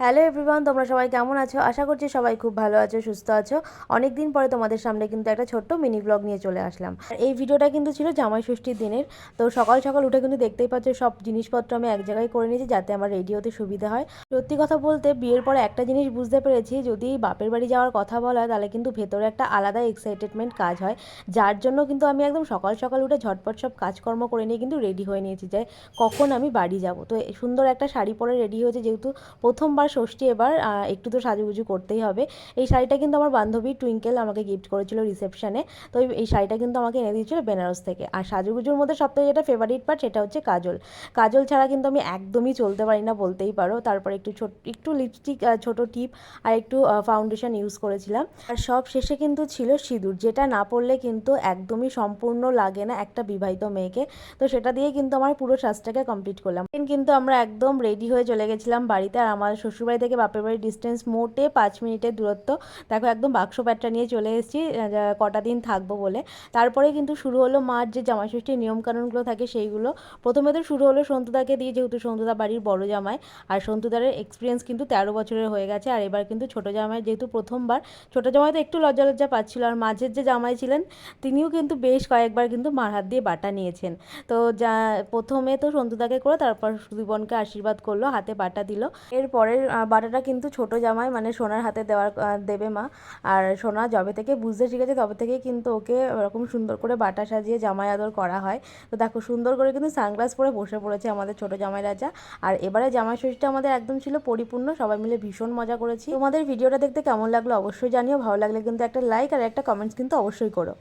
Hello everyone, তোমরা সবাই কেমন আছো? আশা করছি সবাই খুব ভালো আছো, সুস্থ আছো। অনেক দিন পরে তোমাদের সামনে কিন্তু একটা ছোট্ট মিনি ব্লগ নিয়ে চলে আসলাম। আর এই ভিডিওটা কিন্তু ছিল জামাই ষষ্ঠীর দিনের। তো সকাল সকাল উঠে কিন্তু দেখতেই পাচ্ছ সব জিনিসপত্র আমি এক জায়গায় করে নিয়েছি যাতে আমার রেডি হতে সুবিধা হয়। সত্যি কথা বলতে বিয়ের পরে একটা জিনিস বুঝতে পেরেছি, যদি বাপের বাড়ি যাওয়ার কথা বলা হয় তাহলে কিন্তু ভেতরে একটা আলাদা এক্সাইটেডমেন্ট কাজ হয়। যার জন্য কিন্তু আমি একদম সকাল সকাল উঠে ঝটপট সব কাজকর্ম করে নিয়ে কিন্তু রেডি হয়ে নিয়েছি যে কখন আমি বাড়ি যাব। তো সুন্দর একটা শাড়ি পরে রেডি হয়েছে, যেহেতু প্রথমবার ষষ্ঠী, এবার একটু তো সাজুগুজু করতেই হবে। এই শাড়িটা কিন্তু আমার বান্ধবী টুইঙ্কেল আমাকে গিফট করেছিল রিসেপশনে। তো এই শাড়িটা কিন্তু আমাকে এনে দিয়েছিল বেনারস থেকে। আর সাজুগুজুর মধ্যে সবথেকে যেটা ফেভারিট পার্ট সেটা হচ্ছে কাজল। কাজল ছাড়া কিন্তু আমি একদমই চলতে পারি না বলতেই পারো। তারপর একটু লিপস্টিক, ছোট টিপ আর একটু ফাউন্ডেশন ইউজ করেছিলাম। আর সব শেষে কিন্তু ছিল সিঁদুর, যেটা না পরলে কিন্তু একদমই সম্পূর্ণ লাগে না একটা বিবাহিত মেয়েকে। তো সেটা দিয়ে কিন্তু আমার পুরো সাজটাকে কমপ্লিট করলাম। কিন্তু আমরা একদম রেডি হয়ে চলে গেছিলাম বাড়িতে। আর আমার শ্বশুরবাড়ি থেকে বাপের বাড়ির ডিস্টেন্স মোটে 5 মিনিটের দূরত্ব। দেখো একদম বাক্স প্যাটটা নিয়ে চলে এসেছি কটা দিন থাকবো বলে। তারপরে কিন্তু শুরু হলো মার যে জামাইষষ্ঠীর নিয়মকানুনগুলো থাকে সেইগুলো। প্রথমে তো শুরু হলো সন্তুদাকে দিয়ে, যেহেতু সন্তুদা বাড়ির বড় জামাই। আর সন্তুদারের এক্সপিরিয়েন্স কিন্তু 13 বছরের হয়ে গেছে। আর এবার কিন্তু ছোটো জামাই যেহেতু প্রথমবার, ছোটো জামাই তো একটু লজ্জা লজ্জা পাচ্ছিল। আর মাঝের যে জামাই ছিলেন তিনিও কিন্তু বেশ কয়েকবার কিন্তু মার হাত দিয়ে বাটা নিয়েছেন। তো যা প্রথমে তো সন্তুদাকে করে, তারপর দুই বোনকে আশীর্বাদ করলো, হাতে বাটা দিল। এর পরের বাটাটা কিন্তু ছোট জামাই মানে সোনার হাতে দেবে মা। আর সোনা যবে থেকে বুঝতে শিখেছে তবে থেকেই কিন্তু ওকে ওরকম সুন্দর করে বাটা সাজিয়ে জামাই আদর করা হয়। তো দেখো সুন্দর করে কিন্তু সানগ্লাস পরে বসে পড়েছে আমাদের ছোট জামাই রাজা। আর এবারে জামাই ষষ্ঠীটা আমাদের একদম ছিল পরিপূর্ণ, সবাই মিলে ভীষণ মজা করেছি। তোমাদের ভিডিওটা দেখতে কেমন লাগলো অবশ্যই জানিও। ভালো লাগলে কিন্তু একটা লাইক আর একটা কমেন্টস কিন্তু অবশ্যই করো।